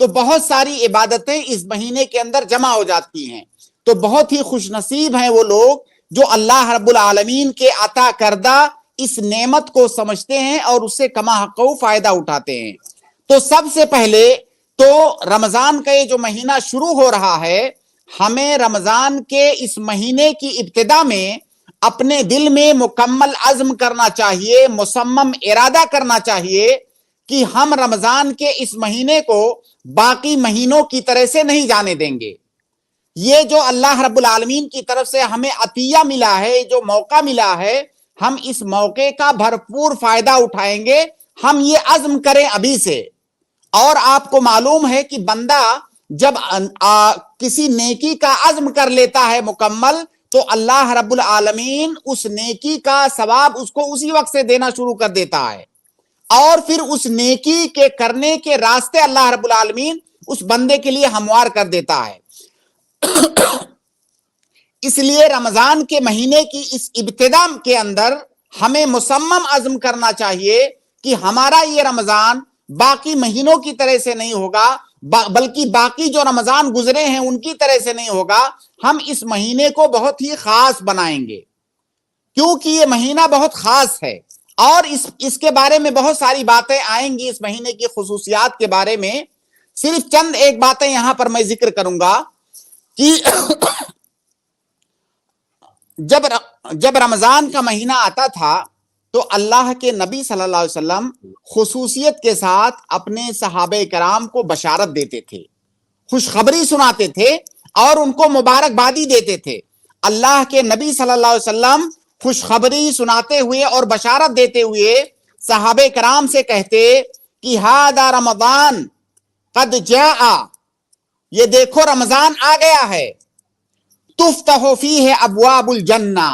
تو بہت ساری عبادتیں اس مہینے کے اندر جمع ہو جاتی ہیں. تو بہت ہی خوش نصیب ہیں وہ لوگ جو اللہ رب العالمین کے عطا کردہ اس نعمت کو سمجھتے ہیں اور اس سے کما حق فائدہ اٹھاتے ہیں. تو سب سے پہلے تو رمضان کا یہ جو مہینہ شروع ہو رہا ہے، ہمیں رمضان کے اس مہینے کی ابتدا میں اپنے دل میں مکمل عزم کرنا چاہیے، مصمم ارادہ کرنا چاہیے کہ ہم رمضان کے اس مہینے کو باقی مہینوں کی طرح سے نہیں جانے دیں گے. یہ جو اللہ رب العالمین کی طرف سے ہمیں عطیہ ملا ہے، جو موقع ملا ہے، ہم اس موقع کا بھرپور فائدہ اٹھائیں گے. ہم یہ عزم کریں ابھی سے. اور آپ کو معلوم ہے کہ بندہ جب کسی نیکی کا عزم کر لیتا ہے مکمل، تو اللہ رب العالمین اس نیکی کا ثواب اس کو اسی وقت سے دینا شروع کر دیتا ہے، اور پھر اس نیکی کے کرنے کے راستے اللہ رب العالمین اس بندے کے لیے ہموار کر دیتا ہے. اس لیے رمضان کے مہینے کی اس ابتدا کے اندر ہمیں مصمم عزم کرنا چاہیے کہ ہمارا یہ رمضان باقی مہینوں کی طرح سے نہیں ہوگا، بلکہ باقی جو رمضان گزرے ہیں ان کی طرح سے نہیں ہوگا. ہم اس مہینے کو بہت ہی خاص بنائیں گے، کیونکہ یہ مہینہ بہت خاص ہے. اور اس کے بارے میں بہت ساری باتیں آئیں گی، اس مہینے کی خصوصیات کے بارے میں. صرف چند ایک باتیں یہاں پر میں ذکر کروں گا کہ جب رمضان کا مہینہ آتا تھا تو اللہ کے نبی صلی اللہ علیہ وسلم خصوصیت کے ساتھ اپنے صحابہ کرام کو بشارت دیتے تھے، خوشخبری سناتے تھے اور ان کو مبارکبادی دیتے تھے. اللہ کے نبی صلی اللہ علیہ وسلم خوشخبری سناتے ہوئے اور بشارت دیتے ہوئے صحابہ کرام سے کہتے کہ ہذا رمضان قد جاء، یہ دیکھو رمضان آ گیا ہے. تفتح فیہ ابواب الجنہ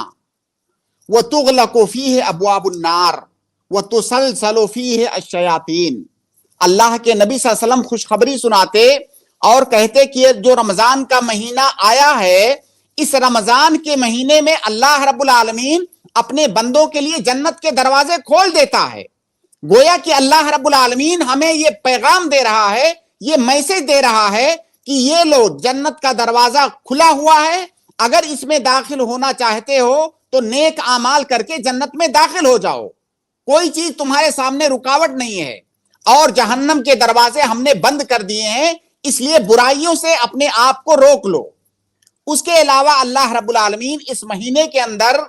وتغلق فیہ ابواب النار وتسلسل فیہ الشیاطین. اللہ کے نبی صلی اللہ علیہ وسلم خوشخبری سناتے اور کہتے کہ جو رمضان کا مہینہ آیا ہے، اس رمضان کے مہینے میں اللہ رب العالمین اپنے بندوں کے لیے جنت کے دروازے کھول دیتا ہے. گویا کہ اللہ رب العالمین ہمیں یہ پیغام دے رہا ہے، یہ میسج دے رہا ہے کہ یہ لو جنت کا دروازہ کھلا ہوا ہے، اگر اس میں داخل ہونا چاہتے ہو تو نیک اعمال کر کے جنت میں داخل ہو جاؤ، کوئی چیز تمہارے سامنے رکاوٹ نہیں ہے. اور جہنم کے دروازے ہم نے بند کر دیے ہیں، اس لیے برائیوں سے اپنے آپ کو روک لو. اس کے علاوہ اللہ رب العالمین اس مہینے کے اندر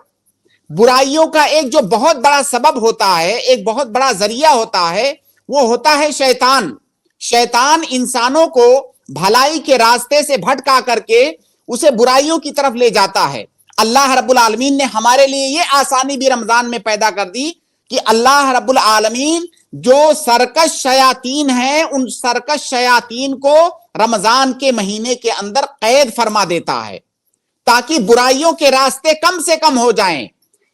برائیوں کا ایک جو بہت بڑا سبب ہوتا ہے، ایک بہت بڑا ذریعہ ہوتا ہے، وہ ہوتا ہے شیطان. شیطان انسانوں کو بھلائی کے راستے سے بھٹکا کر کے اسے برائیوں کی طرف لے جاتا ہے. اللہ رب العالمین نے ہمارے لیے یہ آسانی بھی رمضان میں پیدا کر دی کہ اللہ رب العالمین جو سرکش شیاطین ہیں، ان سرکش شیاطین کو رمضان کے مہینے کے اندر قید فرما دیتا ہے تاکہ برائیوں کے راستے کم سے کم ہو جائیں.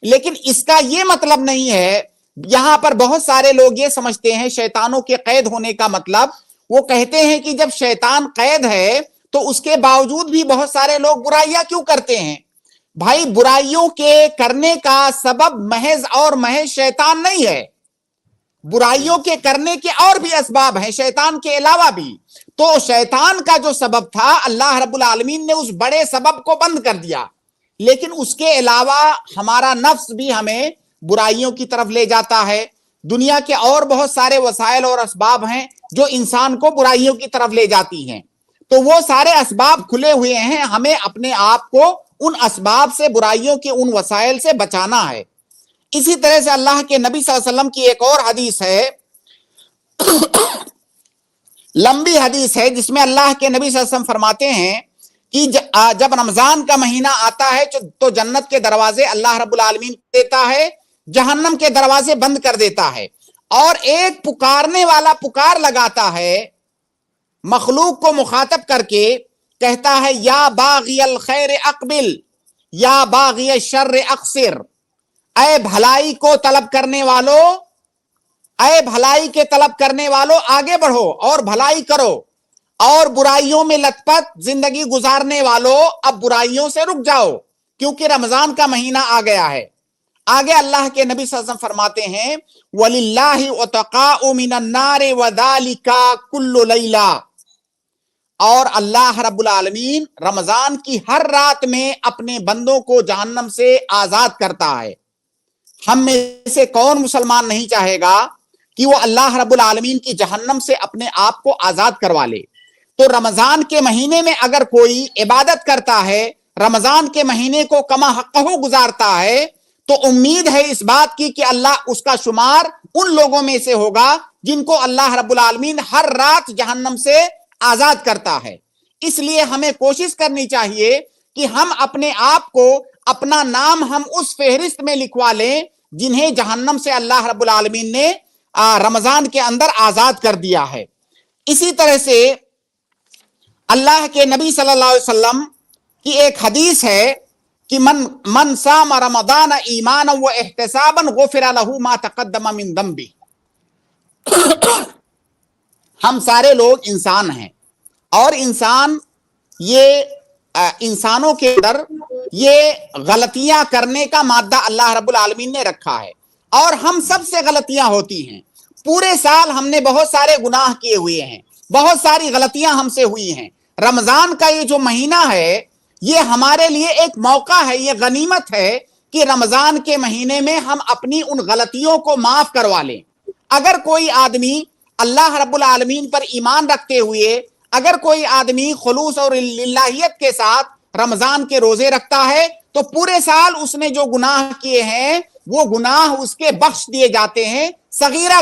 لیکن اس کا یہ مطلب نہیں ہے، یہاں پر بہت سارے لوگ یہ سمجھتے ہیں شیطانوں کے قید ہونے کا مطلب، وہ کہتے ہیں کہ جب شیطان قید ہے تو اس کے باوجود بھی بہت سارے لوگ برائیاں کیوں کرتے ہیں؟ بھائی برائیوں کے کرنے کا سبب محض اور محض شیطان نہیں ہے، برائیوں کے کرنے کے اور بھی اسباب ہیں شیطان کے علاوہ بھی. تو شیطان کا جو سبب تھا اللہ رب العالمین نے اس بڑے سبب کو بند کر دیا، لیکن اس کے علاوہ ہمارا نفس بھی ہمیں برائیوں کی طرف لے جاتا ہے. دنیا کے اور بہت سارے وسائل اور اسباب ہیں جو انسان کو برائیوں کی طرف لے جاتی ہیں. تو وہ سارے اسباب کھلے ہوئے ہیں، ہمیں اپنے آپ کو ان اسباب سے، برائیوں کے ان وسائل سے بچانا ہے. اسی طرح سے اللہ کے نبی صلی اللہ علیہ وسلم کی ایک اور حدیث ہے، لمبی حدیث ہے، جس میں اللہ کے نبی صلی اللہ علیہ وسلم فرماتے ہیں کہ جب رمضان کا مہینہ آتا ہے تو جنت کے دروازے اللہ رب العالمین دیتا ہے، جہنم کے دروازے بند کر دیتا ہے، اور ایک پکارنے والا پکار لگاتا ہے مخلوق کو مخاطب کر کے، کہتا ہے یا باغی الخیر اقبل یا باغی الشر اقصر. اے بھلائی کو طلب کرنے والو، اے بھلائی کے طلب کرنے والو آگے بڑھو اور بھلائی کرو، اور برائیوں میں لت پت زندگی گزارنے والو اب برائیوں سے رک جاؤ کیونکہ رمضان کا مہینہ آ گیا ہے. آگے اللہ کے نبی صلی اللہ علیہ وسلم فرماتے ہیں وَلِلَّهِ عُتَقَاءُ مِنَ النَّارِ وَذَلِكَ كُلُّ لَيْلَةٍ. اور اللہ رب العالمین رمضان کی ہر رات میں اپنے بندوں کو جہنم سے آزاد کرتا ہے۔ ہم میں سے کون مسلمان نہیں چاہے گا کہ وہ اللہ رب العالمین کی جہنم سے اپنے آپ کو آزاد کروا لے؟ تو رمضان کے مہینے میں اگر کوئی عبادت کرتا ہے، رمضان کے مہینے کو کما حقہ گزارتا ہے، تو امید ہے اس بات کی کہ اللہ اس کا شمار ان لوگوں میں سے ہوگا جن کو اللہ رب العالمین ہر رات جہنم سے آزاد کرتا ہے۔ اس لیے ہمیں کوشش کرنی چاہیے کہ ہم اپنے آپ کو، اپنا نام ہم اس فہرست میں لکھوا لیں جنہیں جہنم سے اللہ رب العالمین نے رمضان کے اندر آزاد کر دیا ہے۔ اسی طرح سے اللہ کے نبی صلی اللہ علیہ وسلم کی ایک حدیث ہے کہ من صام رمضان ایمانا و احتسابا غفر له ما تقدم من ذنبه۔ ہم سارے لوگ انسان ہیں، اور انسانوں کے اندر یہ غلطیاں کرنے کا مادہ اللہ رب العالمین نے رکھا ہے، اور ہم سب سے غلطیاں ہوتی ہیں۔ پورے سال ہم نے بہت سارے گناہ کیے ہوئے ہیں، بہت ساری غلطیاں ہم سے ہوئی ہیں۔ رمضان کا یہ جو مہینہ ہے، یہ ہمارے لیے ایک موقع ہے، یہ غنیمت ہے کہ رمضان کے مہینے میں ہم اپنی ان غلطیوں کو معاف کروا لیں۔ اگر کوئی آدمی اللہ رب العالمین پر ایمان رکھتے ہوئے، اگر کوئی آدمی خلوص اور للہیت کے ساتھ رمضان کے روزے رکھتا ہے، تو پورے سال اس نے جو گناہ کیے ہیں وہ گناہ اس کے بخش دیے جاتے ہیں۔ صغیرہ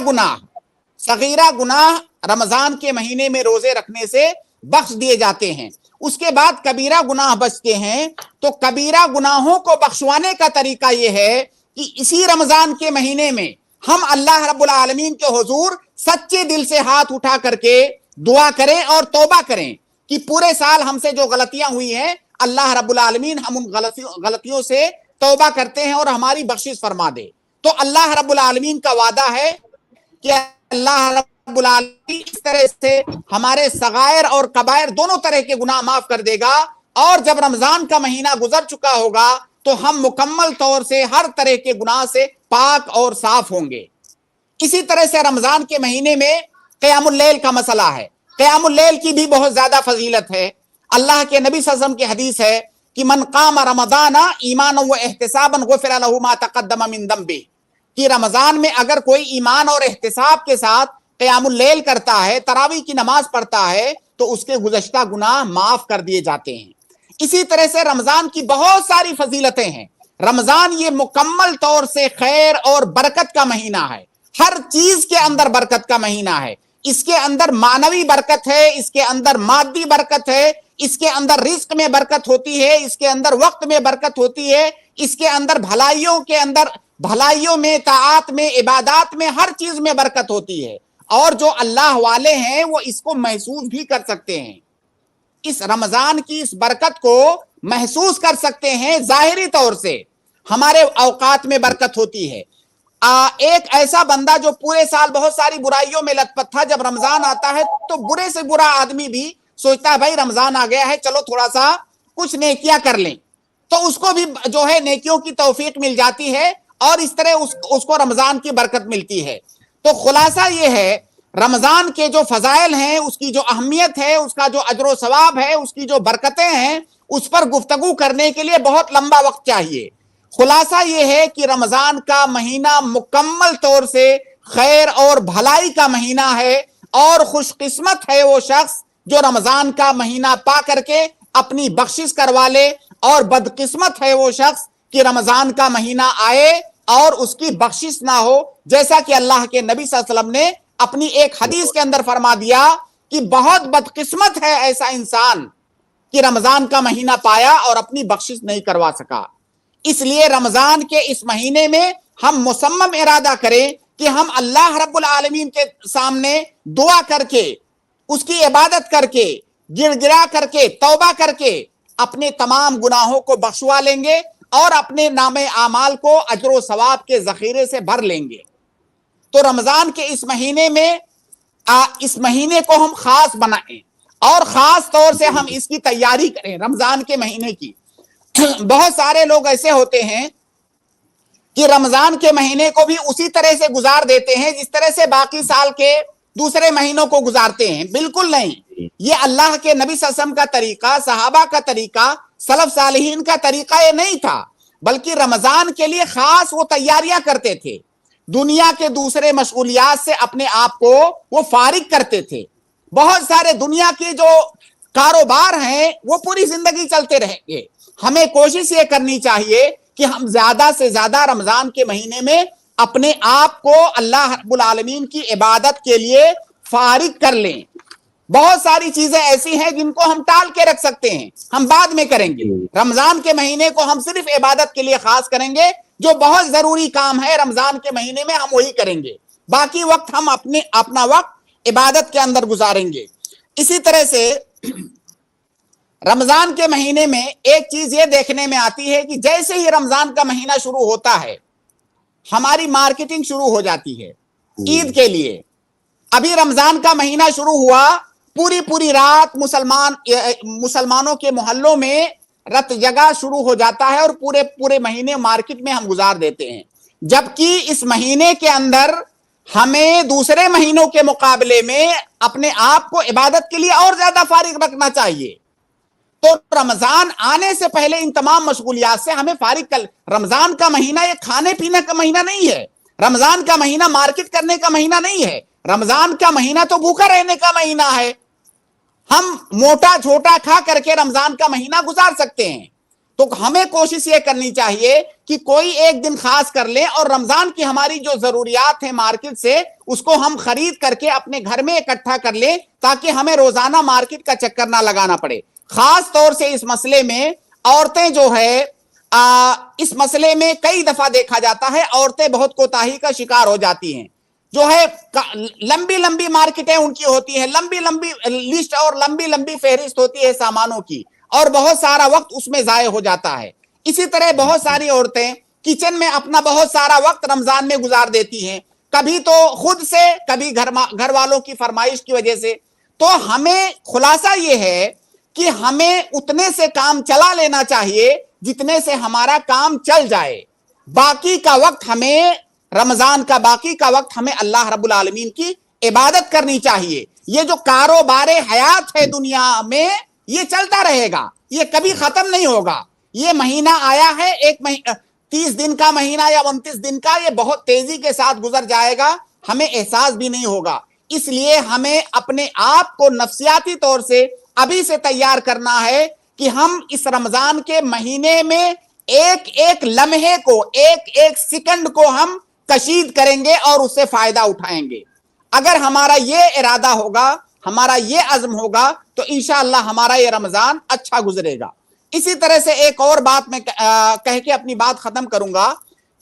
گناہ رمضان کے مہینے میں روزے رکھنے سے بخش دیے جاتے ہیں۔ اس کے بعد کبیرہ گناہ بچتے ہیں، تو کبیرہ گناہوں کو بخشوانے کا طریقہ یہ ہے کہ اسی رمضان کے مہینے میں ہم اللہ رب العالمین کے حضور سچے دل سے ہاتھ اٹھا کر کے دعا کریں اور توبہ کریں کہ پورے سال ہم سے جو غلطیاں ہوئی ہیں، اللہ رب العالمین ہم ان غلطیوں سے توبہ کرتے ہیں اور ہماری بخشش فرما دے۔ تو اللہ رب العالمین کا وعدہ ہے کہ اللہ رب العالمین اس طرح سے ہمارے صغائر اور کبائر دونوں طرح کے گناہ معاف کر دے گا، اور جب رمضان کا مہینہ گزر چکا ہوگا تو ہم مکمل طور سے ہر طرح کے گناہ سے پاک اور صاف ہوں گے۔ اسی طرح سے رمضان کے مہینے میں قیام اللیل کا مسئلہ ہے۔ قیام اللیل کی بھی بہت زیادہ فضیلت ہے۔ اللہ کے نبی صلی اللہ علیہ وسلم کی حدیث ہے کہ من قام رمضان ایمانا و احتسابا غفر له ما تقدم من ذنبه، کہ رمضان میں اگر کوئی ایمان اور احتساب کے ساتھ قیام اللیل کرتا ہے، تراویح کی نماز پڑھتا ہے، تو اس کے گزشتہ گناہ معاف کر دیے جاتے ہیں۔ اسی طرح سے رمضان کی بہت ساری فضیلتیں ہیں۔ رمضان یہ مکمل طور سے خیر اور برکت کا مہینہ ہے، ہر چیز کے اندر برکت کا مہینہ ہے۔ اس کے اندر معنوی برکت ہے، اس کے اندر مادی برکت ہے، اس کے اندر رزق میں برکت ہوتی ہے، اس کے اندر وقت میں برکت ہوتی ہے، اس کے اندر بھلائیوں میں، طاعات میں، عبادات میں، ہر چیز میں برکت ہوتی ہے۔ اور جو اللہ والے ہیں وہ اس کو محسوس بھی کر سکتے ہیں، اس رمضان کی اس برکت کو محسوس کر سکتے ہیں۔ ظاہری طور سے ہمارے اوقات میں برکت ہوتی ہے۔ ایک ایسا بندہ جو پورے سال بہت ساری برائیوں میں لت پت تھا، جب رمضان آتا ہے تو برے سے برا آدمی بھی سوچتا ہے بھائی رمضان آ گیا ہے، چلو تھوڑا سا کچھ نیکیاں کر لیں، تو اس کو بھی جو ہے نیکیوں کی توفیق مل جاتی ہے، اور اس طرح اس کو رمضان کی برکت ملتی ہے۔ تو خلاصہ یہ ہے، رمضان کے جو فضائل ہیں، اس کی جو اہمیت ہے، اس کا جو اجر و ثواب ہے، اس کی جو برکتیں ہیں، اس پر گفتگو کرنے کے لیے بہت لمبا وقت چاہیے۔ خلاصہ یہ ہے کہ رمضان کا مہینہ مکمل طور سے خیر اور بھلائی کا مہینہ ہے، اور خوش قسمت ہے وہ شخص جو رمضان کا مہینہ پا کر کے اپنی بخشش کروا لے، اور بدقسمت ہے وہ شخص کہ رمضان کا مہینہ آئے اور اس کی بخشش نہ ہو، جیسا کہ اللہ کے نبی صلی اللہ علیہ وسلم نے اپنی ایک حدیث کے اندر فرما دیا کہ بہت بدقسمت ہے ایسا انسان کہ رمضان کا مہینہ پایا اور اپنی بخشش نہیں کروا سکا۔ اس لیے رمضان کے اس مہینے میں ہم مصمم ارادہ کریں کہ ہم اللہ رب العالمین کے سامنے دعا کر کے، اس کی عبادت کر کے، گڑ گڑا کر کے، توبہ کر کے اپنے تمام گناہوں کو بخشوا لیں گے، اور اپنے نام اعمال کو اجر و ثواب کے ذخیرے سے بھر لیں گے۔ تو رمضان کے اس مہینے میں اس مہینے کو ہم خاص بنائیں، اور خاص طور سے ہم اس کی تیاری کریں رمضان کے مہینے کی۔ بہت سارے لوگ ایسے ہوتے ہیں کہ رمضان کے مہینے کو بھی اسی طرح سے گزار دیتے ہیں جس طرح سے باقی سال کے دوسرے مہینوں کو گزارتے ہیں۔ بالکل نہیں، یہ اللہ کے نبی صلی اللہ علیہ وسلم کا طریقہ، صحابہ کا طریقہ، سلف صالحین کا طریقہ یہ نہیں تھا، بلکہ رمضان کے لیے خاص وہ تیاریاں کرتے تھے، دنیا کے دوسرے مشغولیات سے اپنے آپ کو وہ فارغ کرتے تھے۔ بہت سارے دنیا کے جو کاروبار ہیں وہ پوری زندگی چلتے رہیں گے، ہمیں کوشش یہ کرنی چاہیے کہ ہم زیادہ سے زیادہ رمضان کے مہینے میں اپنے آپ کو اللہ رب العالمین کی عبادت کے لیے فارغ کر لیں۔ بہت ساری چیزیں ایسی ہیں جن کو ہم ٹال کے رکھ سکتے ہیں، ہم بعد میں کریں گے۔ رمضان کے مہینے کو ہم صرف عبادت کے لیے خاص کریں گے، جو بہت ضروری کام ہے رمضان کے مہینے میں ہم وہی کریں گے، باقی وقت ہم اپنا وقت عبادت کے اندر گزاریں گے۔ اسی طرح سے رمضان کے مہینے میں ایک چیز یہ دیکھنے میں آتی ہے کہ جیسے ہی رمضان کا مہینہ شروع ہوتا ہے ہماری مارکیٹنگ شروع ہو جاتی ہے عید کے لیے۔ ابھی رمضان کا مہینہ شروع ہوا، پوری رات مسلمانوں کے محلوں میں رت جگہ شروع ہو جاتا ہے اور پورے مہینے مارکیٹ میں ہم گزار دیتے ہیں، جبکہ اس مہینے کے اندر ہمیں دوسرے مہینوں کے مقابلے میں اپنے آپ کو عبادت کے لیے اور زیادہ فارغ رکھنا چاہیے۔ تو رمضان آنے سے پہلے ان تمام مشغولیات سے ہمیں فارغ کر، رمضان کا مہینہ یہ کھانے پینے کا مہینہ نہیں ہے، رمضان کا مہینہ مارکیٹ کرنے کا مہینہ نہیں ہے، رمضان کا مہینہ تو بھوکا رہنے کا مہینہ ہے۔ ہم موٹا چھوٹا کھا کر کے رمضان کا مہینہ گزار سکتے ہیں، تو ہمیں کوشش یہ کرنی چاہیے کہ کوئی ایک دن خاص کر لیں اور رمضان کی ہماری جو ضروریات ہیں مارکیٹ سے اس کو ہم خرید کر کے اپنے گھر میں اکٹھا کر لیں، تاکہ ہمیں روزانہ مارکیٹ کا چکر نہ لگانا پڑے۔ خاص طور سے اس مسئلے میں عورتیں جو ہے اس مسئلے میں کئی دفعہ دیکھا جاتا ہے عورتیں بہت کوتاہی کا شکار ہو جاتی ہیں، جو ہے لمبی مارکیٹیں ان کی ہوتی ہیں، لمبی لسٹ اور لمبی فہرست ہوتی ہے سامانوں کی، اور بہت سارا وقت اس میں ضائع ہو جاتا ہے۔ اسی طرح بہت ساری عورتیں کچن میں اپنا بہت سارا وقت رمضان میں گزار دیتی ہیں، کبھی تو خود سے، کبھی گھر والوں کی فرمائش کی وجہ سے۔ تو ہمیں خلاصہ یہ ہے کہ ہمیں اتنے سے کام چلا لینا چاہیے جتنے سے ہمارا کام چل جائے، باقی کا وقت ہمیں رمضان کا باقی کا وقت ہمیں اللہ رب العالمین کی عبادت کرنی چاہیے۔ یہ جو کاروبار حیات ہے دنیا میں یہ چلتا رہے گا، یہ کبھی ختم نہیں ہوگا۔ یہ مہینہ آیا ہے 30 دن کا مہینہ یا 29 دن کا، یہ بہت تیزی کے ساتھ گزر جائے گا، ہمیں احساس بھی نہیں ہوگا۔ اس لیے ہمیں اپنے آپ کو نفسیاتی طور سے ابھی سے تیار کرنا ہے کہ ہم اس رمضان کے مہینے میں ایک لمحے کو، ایک سیکنڈ کو ہم کشید کریں گے اور اس سے فائدہ اٹھائیں گے۔ اگر ہمارا یہ ارادہ ہوگا، ہمارا یہ عزم ہوگا، تو انشاءاللہ ہمارا یہ رمضان اچھا گزرے گا۔ اسی طرح سے ایک اور بات میں کہہ کے اپنی بات ختم کروں گا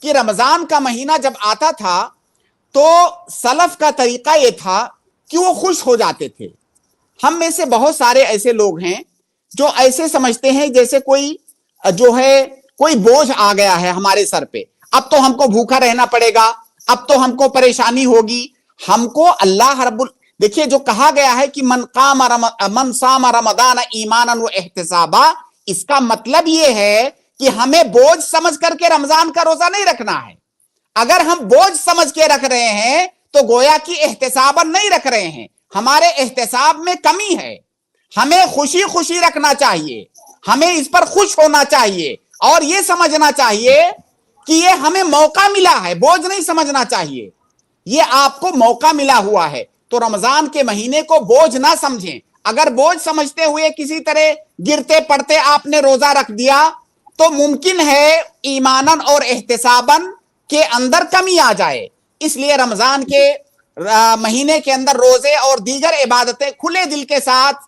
کہ رمضان کا مہینہ جب آتا تھا تو سلف کا طریقہ یہ تھا کہ وہ خوش ہو جاتے تھے۔ ہم میں سے بہت سارے ایسے لوگ ہیں جو ایسے سمجھتے ہیں جیسے کوئی بوجھ آ گیا ہے ہمارے سر پہ، اب تو ہم کو بھوکا رہنا پڑے گا، اب تو ہم کو پریشانی ہوگی۔ ہم کو اللہ دیکھیے جو کہا گیا ہے کہ من صام رمضان ایمانا و احتسابا، اس کا مطلب یہ ہے کہ ہمیں بوجھ سمجھ کر کے رمضان کا روزہ نہیں رکھنا ہے۔ اگر ہم بوجھ سمجھ کے رکھ رہے ہیں تو گویا کہ احتسابا نہیں رکھ رہے ہیں، ہمارے احتساب میں کمی ہے۔ ہمیں خوشی رکھنا چاہیے، ہمیں اس پر خوش ہونا چاہیے اور یہ سمجھنا چاہیے کہ یہ ہمیں موقع ملا ہے، بوجھ نہیں سمجھنا چاہیے، یہ آپ کو موقع ملا ہوا ہے۔ تو رمضان کے مہینے کو بوجھ نہ سمجھیں۔ اگر بوجھ سمجھتے ہوئے کسی طرح گرتے پڑتے آپ نے روزہ رکھ دیا تو ممکن ہے ایماناً اور احتساباً کے اندر کمی آ جائے۔ اس لیے رمضان کے مہینے کے اندر روزے اور دیگر عبادتیں کھلے دل کے ساتھ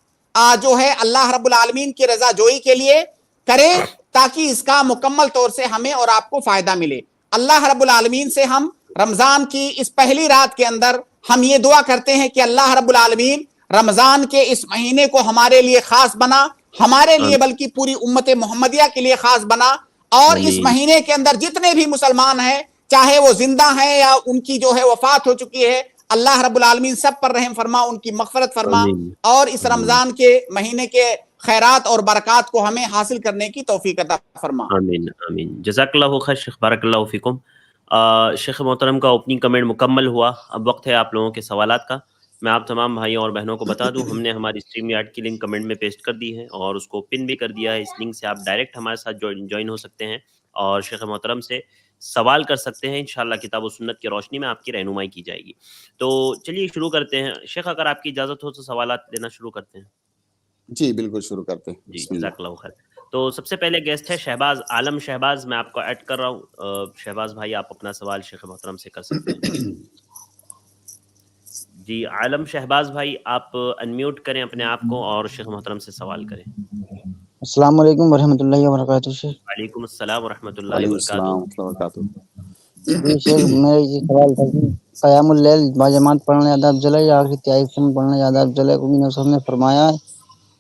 جو ہے اللہ رب العالمین کی رضا جوئی کے لیے کریں، تاکہ اس کا مکمل طور سے ہمیں اور آپ کو فائدہ ملے۔ اللہ رب العالمین سے ہم رمضان کی اس پہلی رات کے اندر ہم یہ دعا کرتے ہیں کہ اللہ رب العالمین رمضان کے اس مہینے کو ہمارے لیے خاص بنا، ہمارے لیے بلکہ پوری امت محمدیہ کے لیے خاص بنا، اور اس مہینے کے اندر جتنے بھی مسلمان ہیں، چاہے وہ زندہ ہیں یا ان کی جو ہے وفات ہو چکی ہے، اللہ رب العالمین سب پر رحم فرما، ان کی مغفرت فرما، اور اس رمضان کے مہینے کے خیرات اور برکات کو ہمیں حاصل کرنے کی توفیق عطا فرما۔ آمین آمین، جزاک اللہ خیر شیخ، بارک اللہ فیکم۔ شیخ محترم کا اوپننگ کمنٹ مکمل ہوا، اب وقت ہے آپ لوگوں کے سوالات کا۔ میں آپ تمام بھائیوں اور بہنوں کو بتا دوں، ہم نے ہماری اسٹریم یارڈ کی لنک کمنٹ میں پیسٹ کر دی ہے اور اس کو پن بھی کر دیا ہے. اس لنک سے آپ ڈائریکٹ ہمارے ساتھ جوائن ہو سکتے ہیں اور شیخ محترم سے سوال کر سکتے ہیں. انشاءاللہ کتاب و سنت کی روشنی میں آپ کی رہنمائی کی جائے گی. تو چلیے شروع کرتے ہیں. شیخ اگر آپ کی اجازت ہو تو سوالات لینا شروع کرتے ہیں. جی بالکل شروع کرتے ہیں. جی بسم اللہ. جزاک اللہ خیر. تو سب سے پہلے گیسٹ ہے شہباز عالم. شہباز میں آپ کو ایڈ کر رہا ہوں. شہباز بھائی آپ اپنا سوال شیخ محترم سے کر سکتے ہیں. جی عالم شہباز بھائی آپ انمیوٹ کریں اپنے آپ کو اور شیخ محترم سے سوال کریں. السلام علیکم ورحمۃ اللہ وبرکاتہ. شیخ وعلیکم السلام ورحمۃ اللہ وعلیکم وبرکاتہ. السلام ورحمۃ اللہ وبرکاتہ. جی شیخ میرا یہ سوال تھا کہ قیام اللیل باجماعت پڑھنا زیادہ افضل ہے یا آخری تہائی حصے میں پڑھنا زیادہ افضل ہے؟ کیونکہ نبی صلی اللہ علیہ وسلم نے فرمایا ہے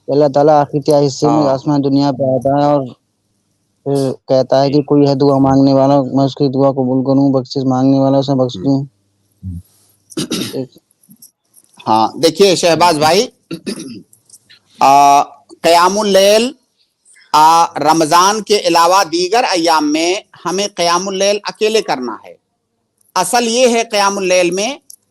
کہ اللہ تعالیٰ آخری تہائی حصے میں آسمان دنیا پہ آتا ہے اور پھر کہتا ہے کہ کوئی ہے دعا مانگنے والا میں اس کی دعا قبول کروں، بخشش مانگنے والا اسے بخش دوں. ہاں دیکھیے شہباز بھائی، قیام اللیل رمضان کے علاوہ دیگر ایام میں ہمیں قیام اللیل اکیلے کرنا ہے. اصل یہ ہے قیام اللیل میں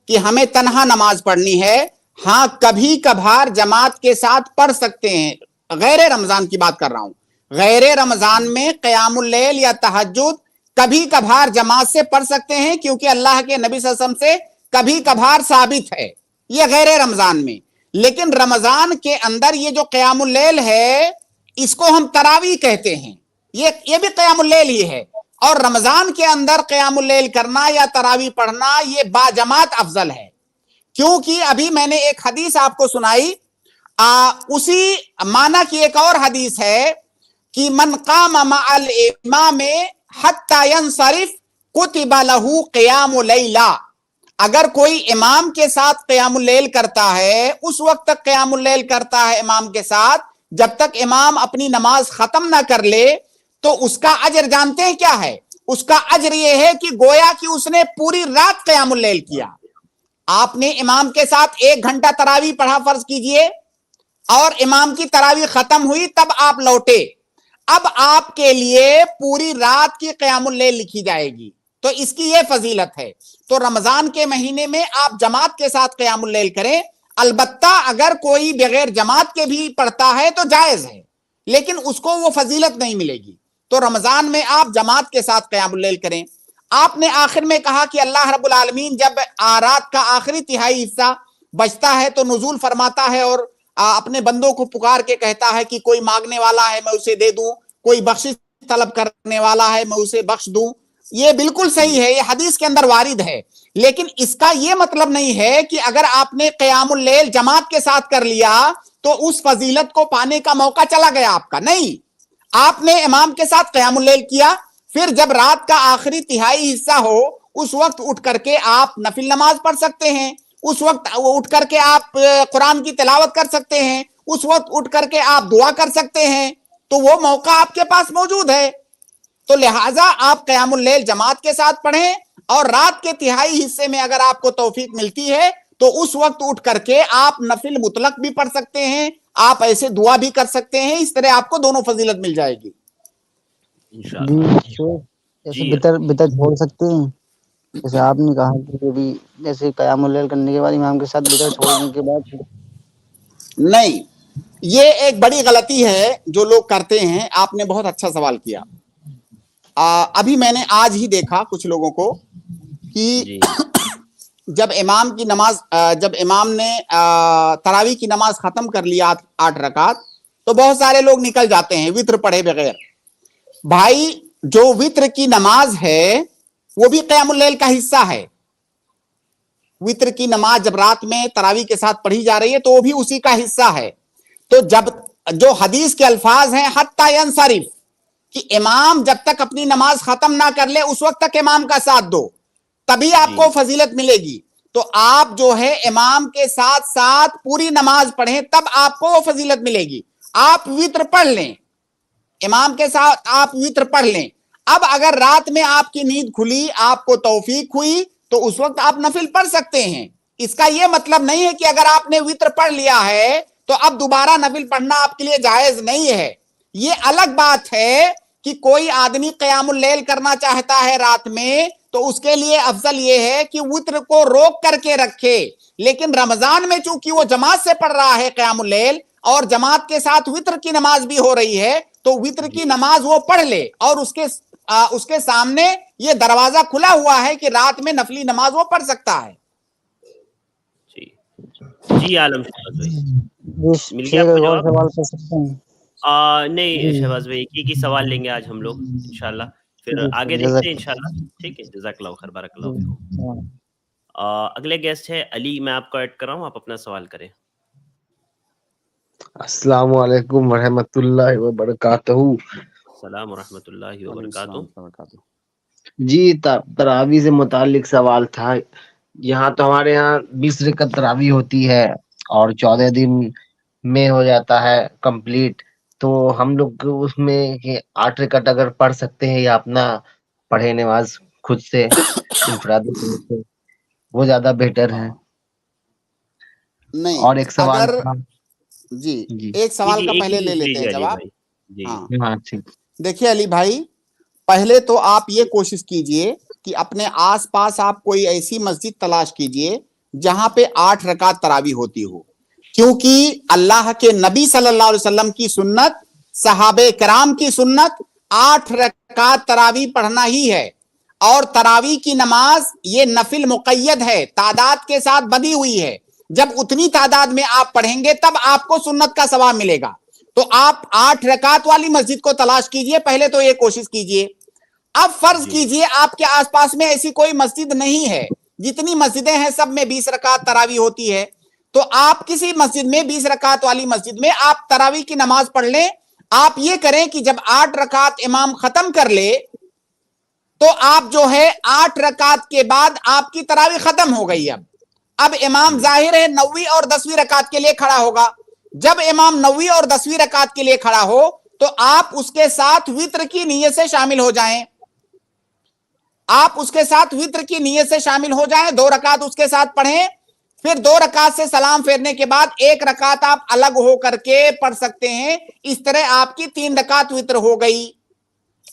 کہ ہمیں تنہا نماز پڑھنی ہے. ہاں کبھی کبھار جماعت کے ساتھ پڑھ سکتے ہیں، غیر رمضان کی بات کر رہا ہوں. غیر رمضان میں قیام اللیل یا تہجد کبھی کبھار جماعت سے پڑھ سکتے ہیں، کیونکہ اللہ کے نبی صلی اللہ علیہ وسلم سے کبھی کبھار ثابت ہے. یہ غیر رمضان میں. لیکن رمضان کے اندر یہ جو قیام اللیل ہے اس کو ہم تراویح کہتے ہیں، یہ بھی قیام اللیل ہی ہے. اور رمضان کے اندر قیام اللیل کرنا یا تراویح پڑھنا یہ باجماعت افضل ہے. کیونکہ ابھی میں نے ایک حدیث آپ کو سنائی، اسی معنی کی ایک اور حدیث ہے کہ من قام مع الامام حتی ینصرف کتب لہ قیام لیلہ. اگر کوئی امام کے ساتھ قیام اللیل کرتا ہے، اس وقت تک قیام اللیل کرتا ہے امام کے ساتھ جب تک امام اپنی نماز ختم نہ کر لے، تو اس کا اجر جانتے ہیں کیا ہے؟ اس کا اجر یہ ہے کہ گویا کہ اس نے پوری رات قیام اللیل کیا. آپ نے امام کے ساتھ 1 گھنٹہ تراویح پڑھا فرض کیجئے، اور امام کی تراویح ختم ہوئی تب آپ لوٹے، اب آپ کے لیے پوری رات کی قیام اللیل لکھی جائے گی. تو اس کی یہ فضیلت ہے. تو رمضان کے مہینے میں آپ جماعت کے ساتھ قیام اللیل کریں. البتہ اگر کوئی بغیر جماعت کے بھی پڑھتا ہے تو جائز ہے، لیکن اس کو وہ فضیلت نہیں ملے گی. تو رمضان میں آپ جماعت کے ساتھ قیام اللیل کریں. آپ نے آخر میں کہا کہ اللہ رب العالمین جب رات کا آخری تہائی حصہ بچتا ہے تو نزول فرماتا ہے اور اپنے بندوں کو پکار کے کہتا ہے کہ کوئی مانگنے والا ہے میں اسے دے دوں، کوئی بخشش طلب کرنے والا ہے میں اسے بخش دوں. یہ بالکل صحیح ہے، یہ حدیث کے اندر وارد ہے. لیکن اس کا یہ مطلب نہیں ہے کہ اگر آپ نے قیام اللیل جماعت کے ساتھ کر لیا تو اس فضیلت کو پانے کا موقع چلا گیا آپ کا. نہیں، آپ نے امام کے ساتھ قیام اللیل کیا، پھر جب رات کا آخری تہائی حصہ ہو اس وقت اٹھ کر کے آپ نفل نماز پڑھ سکتے ہیں، اس وقت اٹھ کر کے آپ قرآن کی تلاوت کر سکتے ہیں، اس وقت اٹھ کر کے آپ دعا کر سکتے ہیں. تو وہ موقع آپ کے پاس موجود ہے. تو لہٰذا آپ قیام اللیل جماعت کے ساتھ پڑھیں، اور رات کے تہائی حصے میں اگر آپ کو توفیق ملتی ہے تو اس وقت اٹھ کر کے آپ نفل مطلق بھی پڑھ سکتے ہیں، آپ ایسے دعا بھی کر سکتے ہیں. اس طرح آپ کو دونوں فضیلت مل جائے گی انشاءاللہ. جیسے بدعت چھوڑ سکتے ہیں، جیسے آپ نے کہا کہ بھی جیسے قیام اللیل کرنے کے بعد امام کے ساتھ بدعت چھوڑنے کے بعد نہیں، یہ ایک بڑی غلطی ہے جو لوگ کرتے ہیں. آپ نے بہت اچھا سوال کیا. ابھی میں نے آج ہی دیکھا کچھ لوگوں کو کہ جب امام نے تراویح کی نماز ختم کر لیا 8 رکعت تو بہت سارے لوگ نکل جاتے ہیں وتر پڑھے بغیر. بھائی جو وتر کی نماز ہے وہ بھی قیام اللیل کا حصہ ہے. وتر کی نماز جب رات میں تراویح کے ساتھ پڑھی جا رہی ہے تو وہ بھی اسی کا حصہ ہے. تو جب جو حدیث کے الفاظ ہیں حتی ینصرف، کہ امام جب تک اپنی نماز ختم نہ کر لے اس وقت تک امام کا ساتھ دو، تبھی آپ کو فضیلت ملے گی. تو آپ جو ہے امام کے ساتھ ساتھ پوری نماز پڑھیں تب آپ کو وہ فضیلت ملے گی. آپ وتر پڑھ لیں، امام کے ساتھ آپ وتر پڑھ لیں. اب اگر رات میں آپ کی نیند کھلی، آپ کو توفیق ہوئی تو اس وقت آپ نفل پڑھ سکتے ہیں. اس کا یہ مطلب نہیں ہے کہ اگر آپ نے وتر پڑھ لیا ہے تو اب دوبارہ نفل پڑھنا آپ کے لیے جائز نہیں ہے. یہ الگ بات ہے کہ کوئی آدمی قیام اللیل کرنا چاہتا ہے رات میں تو اس کے لیے افضل یہ ہے کہ وتر کو روک کر کے رکھے، لیکن رمضان میں چونکہ وہ جماعت سے پڑھ رہا ہے قیام اللیل اور جماعت کے ساتھ وتر کی نماز بھی ہو رہی ہے، تو وتر کی نماز وہ پڑھ لے، اور اس کے سامنے یہ دروازہ کھلا ہوا ہے کہ رات میں نفلی نماز وہ پڑھ سکتا ہے۔ جی عالم شہباز بھائی مل گیا آپ کو جواب؟ سوال کر سکتے ہیں؟ نہیں شہباز بھائی ایک ہی سوال لیں گے آج ہم لوگ انشاءاللہ، پھر آگے دیکھتے ہیں انشاءاللہ۔ ٹھیک ہے، جزاک اللہ خیر، بارک اللہ فیکم۔ اگلے گیسٹ ہے علی، میں آپ کو ایڈ کر رہا ہوں، آپ اپنا سوال کریں۔ السلام علیکم ورحمۃ اللہ وبرکاتہ۔ السلام ورحمۃ اللہ وبرکاتہ۔ جی تراویح سے متعلق سوال تھا۔ یہاں تو ہمارے یہاں 20 رکعت تراویح ہوتی ہے اور 14 دن میں ہو جاتا ہے کمپلیٹ، تو ہم لوگ اس میں 8 رکعت اگر پڑھ سکتے ہیں یا اپنا پڑھے نماز خود سے انفرادی طور سے، وہ زیادہ بہتر ہے۔ نہیں، اور ایک سوال اگر تھا جی ایک سوال کا پہلے لے لیتے ہیں جواب۔ ہاں ٹھیک۔ دیکھیے علی بھائی، پہلے تو آپ یہ کوشش کیجئے کہ اپنے آس پاس آپ کوئی ایسی مسجد تلاش کیجئے جہاں پہ 8 رکعت تراویح ہوتی ہو، کیونکہ اللہ کے نبی صلی اللہ علیہ وسلم کی سنت، صحابہ کرام کی سنت 8 رکعت تراویح پڑھنا ہی ہے، اور تراویح کی نماز یہ نفل مقید ہے، تعداد کے ساتھ بندھی ہوئی ہے، جب اتنی تعداد میں آپ پڑھیں گے تب آپ کو سنت کا ثواب ملے گا۔ تو آپ 8 رکعت والی مسجد کو تلاش کیجئے، پہلے تو یہ کوشش کیجئے۔ اب فرض کیجئے آپ کے آس پاس میں ایسی کوئی مسجد نہیں ہے، جتنی مسجدیں ہیں سب میں 20 رکعت تراویح ہوتی ہے، تو آپ کسی مسجد میں 20 رکعت والی مسجد میں آپ تراویح کی نماز پڑھ لیں۔ آپ یہ کریں کہ جب 8 رکعت امام ختم کر لے تو آپ جو ہے 8 رکعت کے بعد آپ کی تراویح ختم ہو گئی، اب امام ظاہر ہے 9ویں اور 10ویں رکعت کے لیے کھڑا ہوگا۔ جب امام 9ویں اور 10ویں رکعت کے لیے کھڑا ہو تو آپ اس کے ساتھ وتر کی نیت سے شامل ہو جائیں، آپ اس کے ساتھ وتر کی نیت سے شامل ہو جائیں، 2 رکعت اس کے ساتھ پڑھیں، پھر 2 رکعت سے سلام پھیرنے کے بعد 1 رکعت آپ الگ ہو کر کے پڑھ سکتے ہیں، اس طرح آپ کی 3 رکعت وتر ہو گئی۔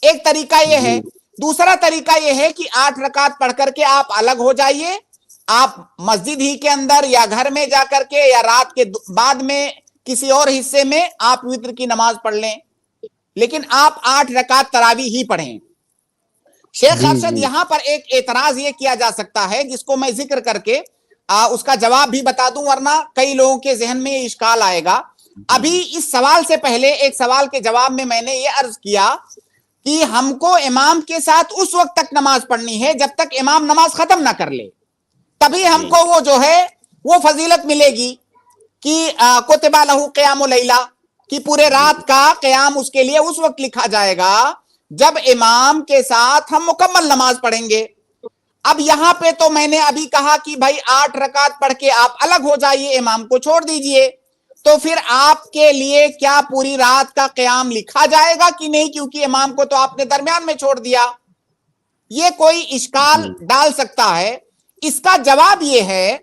ایک طریقہ یہ ہے۔ دوسرا طریقہ یہ ہے کہ 8 رکعت پڑھ کر کے آپ الگ ہو جائیے، آپ مسجد ہی کے اندر یا گھر میں جا کر کے یا رات کے بعد میں کسی اور حصے میں آپ وتر کی نماز پڑھ لیں، لیکن آپ 8 رکعت تراویح ہی پڑھیں۔ شیخ ارشد یہاں پر ایک اعتراض یہ کیا جا سکتا ہے جس کو میں ذکر کر کے اس کا جواب بھی بتا دوں، ورنہ کئی لوگوں کے ذہن میں یہ اشکال آئے گا۔ ابھی اس سوال سے پہلے ایک سوال کے جواب میں نے یہ عرض کیا کہ ہم کو امام کے ساتھ اس وقت تک نماز پڑھنی ہے جب تک امام نماز ختم نہ کر لے، تبھی ہم کو وہ جو ہے وہ فضیلت ملے گی کہ کتب لہ قیام اللیلہ، کہ پورے رات کا قیام اس کے لیے اس وقت لکھا جائے گا جب امام کے ساتھ ہم مکمل نماز پڑھیں گے۔ اب یہاں پہ تو میں نے ابھی کہا کہ بھائی 8 رکعت پڑھ کے آپ الگ ہو جائیے، امام کو چھوڑ دیجئے، تو پھر آپ کے لیے کیا پوری رات کا قیام لکھا جائے گا کہ نہیں، کیونکہ امام کو تو آپ نے درمیان میں چھوڑ دیا؟ یہ کوئی اشکال ڈال سکتا ہے۔ اس کا جواب یہ ہے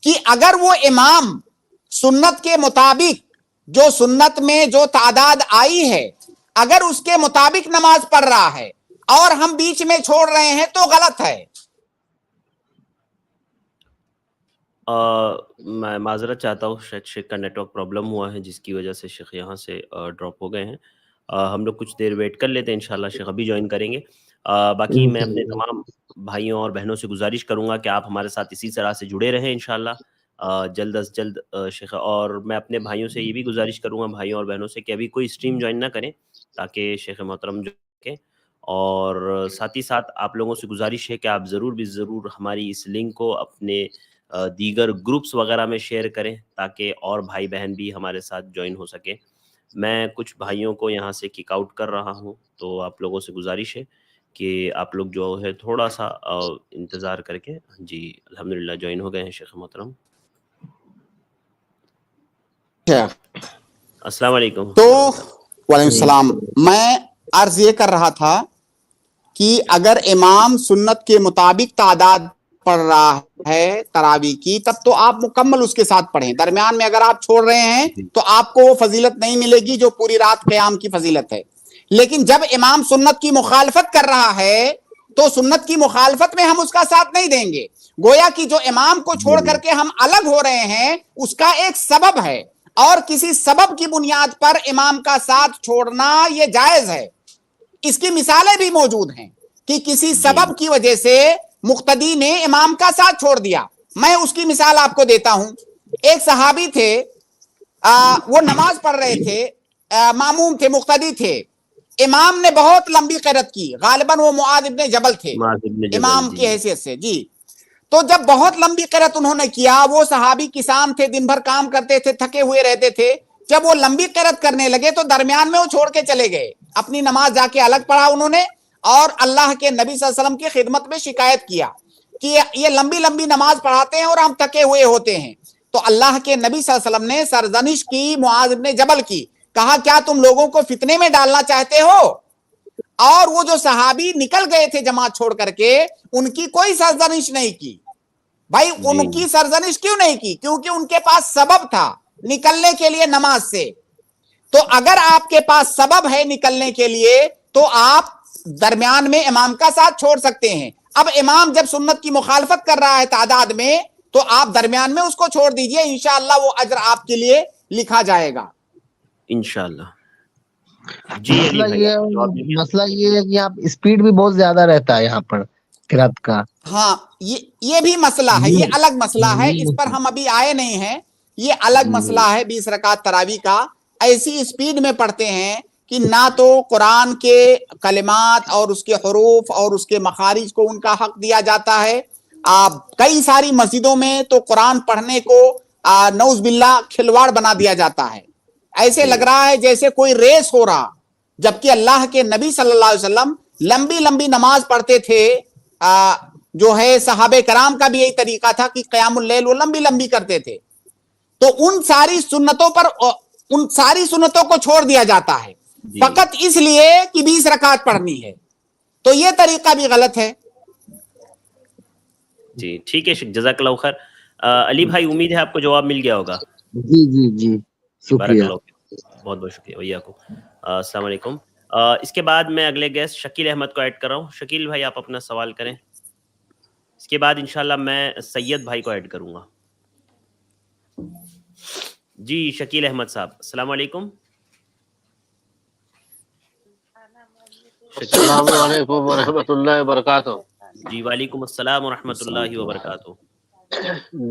کہ اگر وہ امام سنت کے مطابق، جو سنت میں جو تعداد آئی ہے، اگر اس کے مطابق نماز پڑھ رہا ہے اور ہم بیچ میں چھوڑ رہے ہیں تو غلط ہے۔ میں معذرت چاہتا ہوں، شاید شیخ کا نیٹ ورک پرابلم ہوا ہے جس کی وجہ سے شیخ یہاں سے ڈراپ ہو گئے ہیں۔ ہم لوگ کچھ دیر ویٹ کر لیتے ہیں، انشاءاللہ شیخ ابھی جوائن کریں گے۔ باقی میں اپنے تمام بھائیوں اور بہنوں سے گزارش کروں گا کہ آپ ہمارے ساتھ اسی طرح سے جڑے رہیں انشاءاللہ جلد از جلد شیخ، اور میں اپنے بھائیوں سے یہ بھی گزارش کروں گا، بھائیوں اور بہنوں سے، کہ ابھی کوئی اسٹریم جوائن نہ کریں تاکہ شیخ محترم جو کہ، اور ساتھ ہی ساتھ آپ لوگوں سے گزارش ہے کہ آپ ضرور ہماری اس لنک کو اپنے دیگر گروپس وغیرہ میں شیئر کریں تاکہ اور بھائی بہن بھی ہمارے ساتھ جوائن ہو سکے۔ میں کچھ بھائیوں کو یہاں سے کک آؤٹ کر رہا ہوں، تو آپ لوگوں سے گزارش ہے کہ آپ لوگ جو ہے تھوڑا سا انتظار کر کے۔ جی الحمدللہ جوائن ہو گئے ہیں شیخ محترم۔ السلام علیکم۔ تو وعلیکم السلام۔ میں عرض یہ کر رہا تھا کہ اگر امام سنت کے مطابق تعداد پڑھ رہا ہے تراویح کی، تب تو آپ مکمل اس کے ساتھ پڑھیں، درمیان میں اگر آپ چھوڑ رہے ہیں تو آپ کو وہ فضیلت نہیں ملے گی جو پوری رات قیام کی فضیلت ہے۔ لیکن جب امام سنت کی مخالفت کر رہا ہے تو سنت کی مخالفت میں ہم اس کا ساتھ نہیں دیں گے. گویا کہ جو امام کو چھوڑ کر کے ہم الگ ہو رہے ہیں اس کا ایک سبب ہے, اور کسی سبب کی بنیاد پر امام کا ساتھ چھوڑنا یہ جائز ہے. اس کی مثالیں بھی موجود ہیں کہ کسی سبب کی وجہ سے مقتدی نے امام کا ساتھ چھوڑ دیا. میں اس کی مثال آپ کو دیتا ہوں. ایک صحابی تھے, وہ نماز پڑھ رہے تھے, ماموم تھے, مقتدی تھے. امام نے بہت لمبی قرات کی, غالباً وہ معاذ ابن جبل تھے امام کی حیثیت سے. جی, تو جب بہت لمبی قرات انہوں نے کیا, وہ صحابی کسان تھے, دن بھر کام کرتے تھے, تھکے ہوئے رہتے تھے. جب وہ لمبی قرات کرنے لگے تو درمیان میں وہ چھوڑ کے چلے گئے. اپنی نماز جا کے الگ پڑھا انہوں نے, اور اللہ کے نبی صلی اللہ علیہ وسلم کی خدمت میں شکایت کیا کہ یہ لمبی لمبی نماز پڑھاتے ہیں اور ہم تھکے ہوئے ہوتے ہیں. تو اللہ کے نبی صلی اللہ علیہ وسلم نے سرزنش کی معاذ ابن جبل کی, کہا کیا تم لوگوں کو فتنے میں ڈالنا چاہتے ہو؟ اور وہ جو صحابی نکل گئے تھے جماعت چھوڑ کر کے, ان کی کوئی سرزنش نہیں کی. بھائی ان کی سرزنش کیوں نہیں کی؟ کیونکہ ان کے پاس سبب تھا نکلنے کے لیے نماز سے. تو اگر آپ کے پاس سبب ہے نکلنے کے لیے تو آپ درمیان میں امام کا ساتھ چھوڑ سکتے ہیں. اب امام جب سنت کی مخالفت کر رہا ہے تعداد میں, تو آپ درمیان میں اس کو چھوڑ دیجئے, انشاءاللہ وہ اجر آپ کے لیے لکھا جائے گا انشاءاللہ. جی مسئلہ یہ ہے کہ آپ اسپیڈ بھی بہت زیادہ رہتا ہے یہاں پر قرات کا. ہاں, یہ بھی مسئلہ ہے, یہ الگ مسئلہ ہے, اس پر ہم ابھی آئے نہیں ہیں. یہ الگ مسئلہ ہے 20 رکعت تراویح کا. ایسی اسپیڈ میں پڑھتے ہیں کہ نہ تو قرآن کے کلمات اور اس کے حروف اور اس کے مخارج کو ان کا حق دیا جاتا ہے. کئی ساری مسجدوں میں تو قرآن پڑھنے کو نعوذ باللہ کھلواڑ بنا دیا جاتا ہے. ایسے لگ رہا ہے جیسے کوئی ریس ہو رہا, جبکہ اللہ کے نبی صلی اللہ علیہ وسلم لمبی لمبی نماز پڑھتے تھے. جو ہے صحابہ کرام کا بھی یہی طریقہ تھا کہ قیام اللیل وہ لمبی لمبی کرتے تھے. تو ان ساری سنتوں کو چھوڑ دیا جاتا ہے فقط اس لیے کہ 20 رکعت پڑھنی ہے. تو یہ طریقہ بھی غلط ہے. جی ٹھیک ہے, جزاک اللہ خیر. علی بھائی امید ہے آپ کو جواب مل گیا ہوگا. جی جی جی شکریہ, بہت بہت شکریہ بھیا کو. السلام علیکم. اس کے بعد میں اگلے گیسٹ شکیل احمد کو ایڈ کر رہا ہوں. شکیل بھائی آپ اپنا سوال کریں. اس کے بعد انشاءاللہ میں سید بھائی کو ایڈ کروں گا. جی شکیل احمد صاحب السلام علیکم. السلام علیکم ورحمۃ اللہ وبرکاتہ. جی وعلیکم السلام ورحمۃ اللہ وبرکاتہ.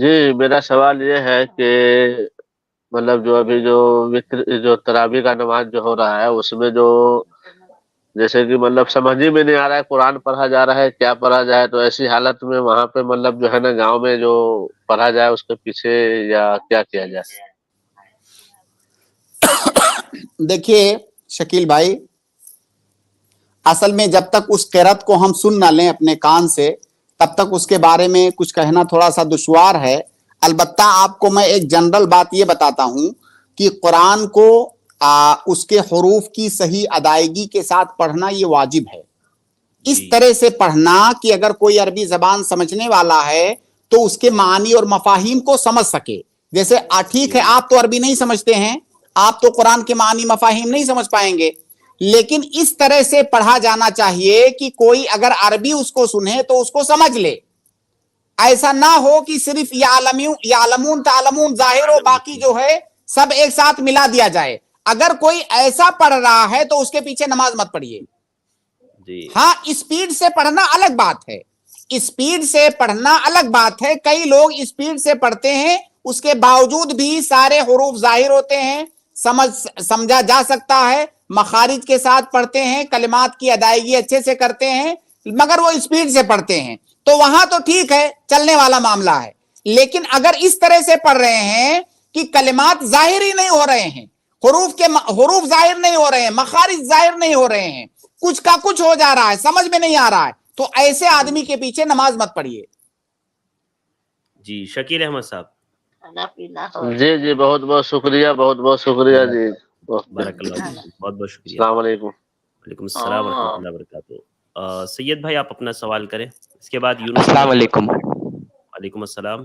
جی میرا سوال یہ ہے کہ مطلب جو ابھی جو تراویح کا نماز جو ہو رہا ہے اس میں جو جیسے کہ مطلب سمجھ ہی میں نہیں آ رہا ہے قرآن پڑھا جا رہا ہے کیا پڑھا جائے, تو ایسی حالت میں وہاں پہ مطلب جو ہے نا گاؤں میں جو پڑھا جائے اس کے پیچھے یا کیا کیا جائے؟ دیکھیے شکیل بھائی, اصل میں جب تک اس قرات کو ہم سن نہ لیں اپنے کان سے تب تک اس کے بارے میں کچھ کہنا تھوڑا سا دشوار ہے. البتہ آپ کو میں ایک جنرل بات یہ بتاتا ہوں کہ قرآن کو اس کے حروف کی صحیح ادائیگی کے ساتھ پڑھنا یہ واجب ہے. اس طرح سے پڑھنا کہ اگر کوئی عربی زبان سمجھنے والا ہے تو اس کے معنی اور مفاہیم کو سمجھ سکے. جیسے ٹھیک ہے آپ تو عربی نہیں سمجھتے ہیں, آپ تو قرآن کے معنی مفاہیم نہیں سمجھ پائیں گے, لیکن اس طرح سے پڑھا جانا چاہیے کہ کوئی اگر عربی اس کو سنے تو اس کو سمجھ لے. ایسا نہ ہو کہ صرف یعلمون تعلمون ظاہر ہو, باقی جو ہے سب ایک ساتھ ملا دیا جائے. اگر کوئی ایسا پڑھ رہا ہے تو اس کے پیچھے نماز مت پڑھیے. ہاں اسپیڈ سے پڑھنا الگ بات ہے, اسپیڈ سے پڑھنا الگ بات ہے. کئی لوگ اسپیڈ سے پڑھتے ہیں, اس کے باوجود بھی سارے حروف ظاہر ہوتے ہیں, سمجھا جا سکتا ہے, مخارج کے ساتھ پڑھتے ہیں, کلمات کی ادائیگی اچھے سے کرتے ہیں, مگر وہ اسپیڈ سے پڑھتے ہیں. تو وہاں تو ٹھیک ہے, چلنے والا معاملہ ہے. لیکن اگر اس طرح سے پڑھ رہے ہیں کہ کلمات ظاہر ہی نہیں ہو رہے ہیں, حروف ظاہر نہیں ہو رہے ہیں, مخارج ظاہر نہیں ہو رہے ہیں, کچھ کا کچھ ہو جا رہا ہے, سمجھ میں نہیں آ رہا ہے, تو ایسے آدمی کے پیچھے نماز مت پڑھیے. جی شکیل احمد صاحب. جی جی بہت بہت شکریہ, بہت بہت شکریہ. جی بارک اللہ فیکم, بہت بہت شکریہ. السلام علیکم. وعلیکم السلام ورحمۃ اللہ وبرکاتہ. سید بھائی آپ اپنا سوال کریں. اس کے بعد یونس. السلام علیکم. وعلیکم السلام.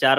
4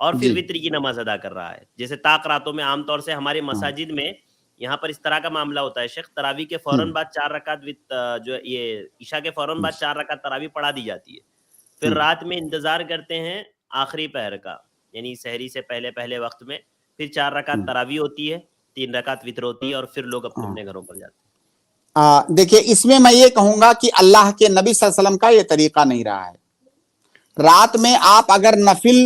اور پھر جی وطر کی نماز ادا کر رہا ہے. جیسے طاق راتوں میں عام طور سے ہمارے مساجد میں یہاں پر اس طرح کا معاملہ ہوتا ہے شیخ, تراویح کے فوراً بعد 4 رکعت جو یہ عشاء کے فوراً بعد 4 رکعت تراویح پڑھا دی جاتی ہے. پھر رات میں انتظار کرتے ہیں آخری پہر کا, یعنی سحری سے پہلے وقت میں, پھر 4 رکعت تراویح ہوتی ہے, 3 رکعت وطر ہوتی ہے, اور پھر لوگ اپنے اپنے گھروں پر جاتے ہیں. دیکھیے اس میں یہ کہوں گا کہ اللہ کے نبی صلی اللہ علیہ وسلم کا یہ طریقہ نہیں رہا ہے. رات میں آپ اگر نفل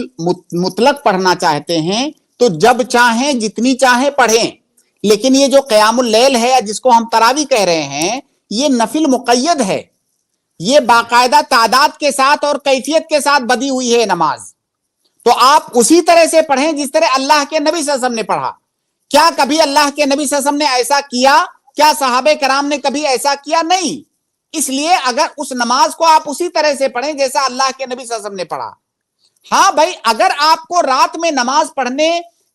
مطلق پڑھنا چاہتے ہیں تو جب چاہیں جتنی چاہیں پڑھیں, لیکن یہ جو قیام اللیل ہے جس کو ہم تراویح کہہ رہے ہیں یہ نفل مقید ہے, یہ باقاعدہ تعداد کے ساتھ اور کیفیت کے ساتھ بدی ہوئی ہے نماز. تو آپ اسی طرح سے پڑھیں جس طرح اللہ کے نبی صلی اللہ علیہ وسلم نے پڑھا. کیا کبھی اللہ کے نبی صلی اللہ علیہ وسلم نے ایسا کیا؟ کیا صحابہ کرام نے کبھی ایسا کیا؟ نہیں. اس لیے اگر اس نماز کو آپ اسی طرح سے پڑھیں جیسا اللہ کے نبی صلی اللہ علیہ وسلم نے پڑھا. ہاں بھائی, اگر آپ کو رات میں نماز پڑھنے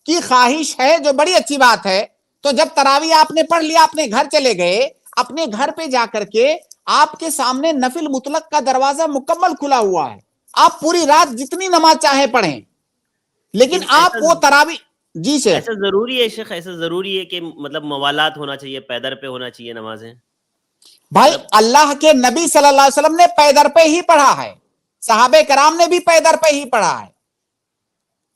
کی خواہش ہے جو بڑی اچھی بات ہے, تو جب تراویح آپ نے پڑھ لیا اپنے گھر چلے گئے, اپنے گھر پہ جا کر کے آپ کے سامنے نفل مطلق کا دروازہ مکمل کھلا ہوا ہے, آپ پوری رات جتنی نماز چاہے پڑھیں. لیکن آپ وہ تراویح, جی شیخ, ایسا ضروری ہے شیخ, ایسا ضروری ہے کہ مطلب موالات ہونا چاہیے, پیدر پہ ہونا چاہیے نمازیں؟ بھائی اللہ کے نبی صلی اللہ علیہ وسلم نے پیدر پہ ہی پڑھا ہے, صحابہ کرام نے بھی پیدر پہ ہی پڑھا ہے.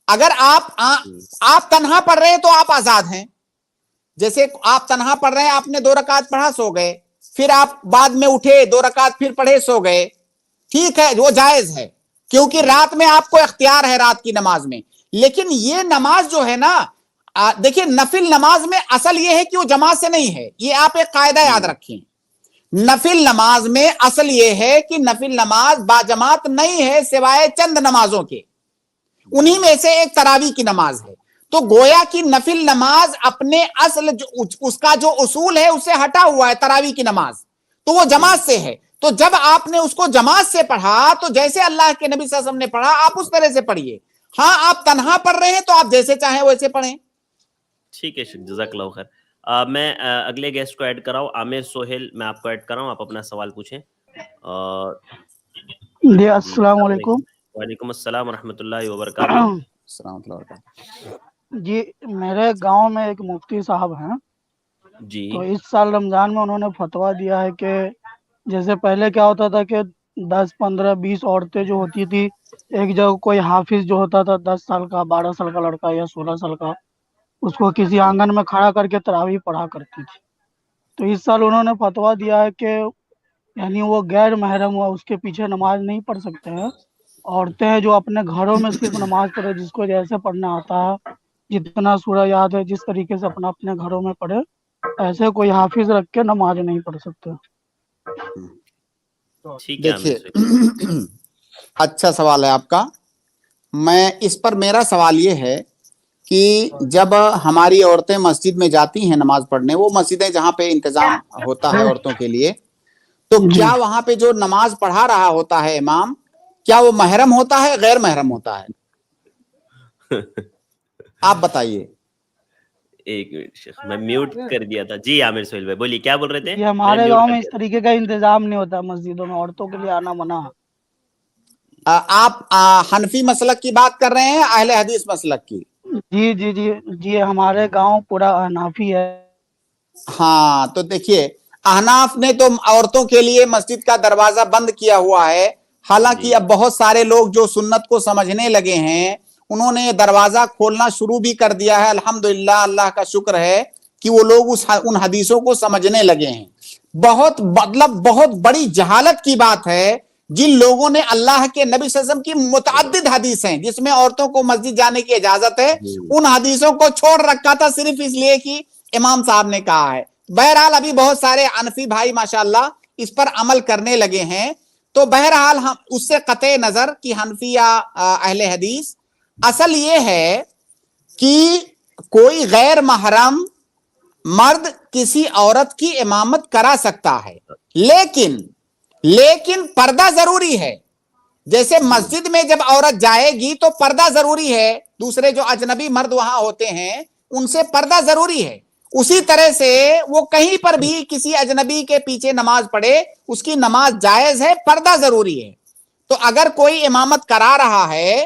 اگر آپ تنہا پڑھ رہے ہیں تو آپ آزاد ہیں. جیسے آپ تنہا پڑھ رہے ہیں, آپ نے 2 رکعت پڑھا سو گئے, پھر آپ بعد میں اٹھے 2 رکعت پھر پڑھے سو گئے, ٹھیک ہے, وہ جائز ہے کیونکہ رات میں آپ کو اختیار ہے رات کی نماز میں. لیکن یہ نماز جو ہے نا, دیکھیں نفل نماز میں اصل یہ ہے کہ وہ جماعت سے نہیں ہے, یہ آپ ایک قاعدہ یاد رکھیں. نفل نماز میں اصل یہ ہے کہ نفل نماز باجماعت نہیں ہے سوائے چند نمازوں کے, انہی میں سے ایک تراویح کی نماز ہے. تو گویا کی نفل نماز اپنے اصل اس کا جو اصول ہے اس سے ہٹا ہوا ہے تراویح کی نماز, تو وہ جماعت سے ہے. تو جب آپ نے اس کو جماعت سے پڑھا تو جیسے اللہ کے نبی صلی اللہ علیہ وسلم نے پڑھا آپ اس طرح سے پڑھیے. ہاں آپ تنہا پڑھ رہے ہیں تو آپ جیسے چاہیں ویسے پڑھیں. ٹھیک ہے شیخ, جزاک اللہ خیر. میں اگلے گیسٹ کو ایڈ کر رہا ہوں, عامر سہیل, میں آپ کو ایڈ کر رہا ہوں, آپ اپنا سوال پوچھیں. جی السلام علیکم. وعلیکم السلام ورحمۃ اللہ وبرکاتہ. السلام علیکم. جی میرے گاؤں میں ایک مفتی صاحب ہیں, جی تو اس سال رمضان میں انہوں نے فتویٰ دیا ہے کہ جیسے پہلے کیا ہوتا تھا کہ 10 15 20 عورتیں جو ہوتی تھی ایک جگہ, کوئی حافظ جو ہوتا تھا 10 سال کا 12 سال کا لڑکا یا 16 سال کا, اس کو کسی آنگن میں کھڑا کر کے تراویح پڑھا کرتی تھی. تو اس سال انہوں نے فتویٰ دیا ہے کہ یعنی وہ غیر محرم ہوا اس کے پیچھے نماز نہیں پڑھ سکتے ہیں. عورتیں جو اپنے گھروں میں صرف نماز پڑھے, جس کو جیسے پڑھنا آتا ہے, جتنا سورہ یاد ہے جس طریقے سے اپنے گھروں میں پڑھے, ایسے کوئی حافظ رکھ کے نماز نہیں پڑھ سکتے. دیکھیے اچھا سوال ہے آپ کا. میں اس پر میرا سوال یہ ہے کہ جب ہماری عورتیں مسجد میں جاتی ہیں نماز پڑھنے, وہ مسجدیں جہاں پہ انتظام ہوتا ہے عورتوں کے لیے, تو کیا وہاں پہ جو نماز پڑھا رہا ہوتا ہے امام, کیا وہ محرم ہوتا ہے غیر محرم ہوتا ہے؟ آپ بتائیے. ایک منٹ شیخ, میں میوٹ کر دیا تھا. جی عامر سہیل بھائی بولیے, کیا بول رہے تھے؟ یہ ہمارے گاؤں میں اس طریقے کا انتظام نہیں ہوتا مسجدوں میں, عورتوں کے لیے آنا منع. آپ حنفی مسلک کی بات کر رہے ہیں اہل حدیث مسلک کی؟ جی جی جی جی ہمارے گاؤں پورا حنفی ہے. ہاں تو دیکھیے احناف نے تو عورتوں کے لیے مسجد کا دروازہ بند کیا ہوا ہے, حالانکہ اب بہت سارے لوگ جو سنت کو سمجھنے لگے ہیں انہوں نے دروازہ کھولنا شروع بھی کر دیا ہے. الحمدللہ, اللہ کا شکر ہے کہ وہ لوگ ان حدیثوں کو سمجھنے لگے ہیں. بہت بڑی جہالت کی بات ہے جن لوگوں نے اللہ کے نبی صلی اللہ علیہ وسلم کی متعدد حدیثیں جس میں عورتوں کو مسجد جانے کی اجازت ہے, ان حدیثوں کو چھوڑ رکھا تھا صرف اس لیے کہ امام صاحب نے کہا ہے. بہرحال ابھی بہت سارے حنفی بھائی ماشاءاللہ اس پر عمل کرنے لگے ہیں. تو بہرحال ہم اس سے قطع نظر کہ حنفی یا اہل حدیث, اصل یہ ہے کہ کوئی غیر محرم مرد کسی عورت کی امامت کرا سکتا ہے, لیکن پردہ ضروری ہے. جیسے مسجد میں جب عورت جائے گی تو پردہ ضروری ہے, دوسرے جو اجنبی مرد وہاں ہوتے ہیں ان سے پردہ ضروری ہے. اسی طرح سے وہ کہیں پر بھی کسی اجنبی کے پیچھے نماز پڑھے, اس کی نماز جائز ہے, پردہ ضروری ہے. تو اگر کوئی امامت کرا رہا ہے